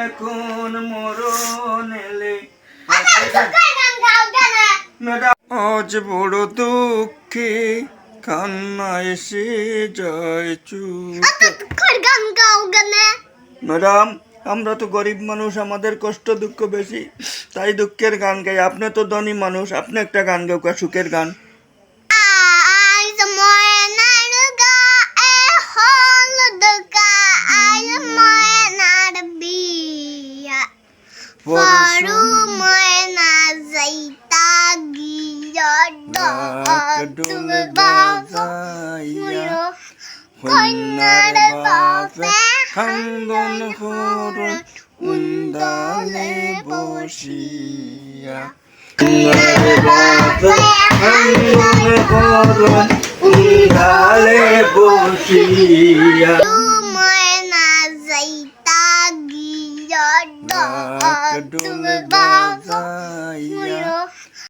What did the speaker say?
এখন মরণ এলে আজ বড় দুঃখে কান্না এসে যায় চুপ। ম্যাডাম, আমরা তো গরিব মানুষ, আমাদের কষ্ট দুঃখ বেশি, তাই দুঃখের গান গাই। আপনি তো ধনী মানুষ, আপনি একটা গান গাও, সুখের গান। কন্যার বাপে খান্দন হরণ উন্দালে বসিয়া, কন্যার বাপে খান্দন হরণ উন্দালে বসিয়া, ময়না যাইতা গিয়া ডাক ডুল বাজা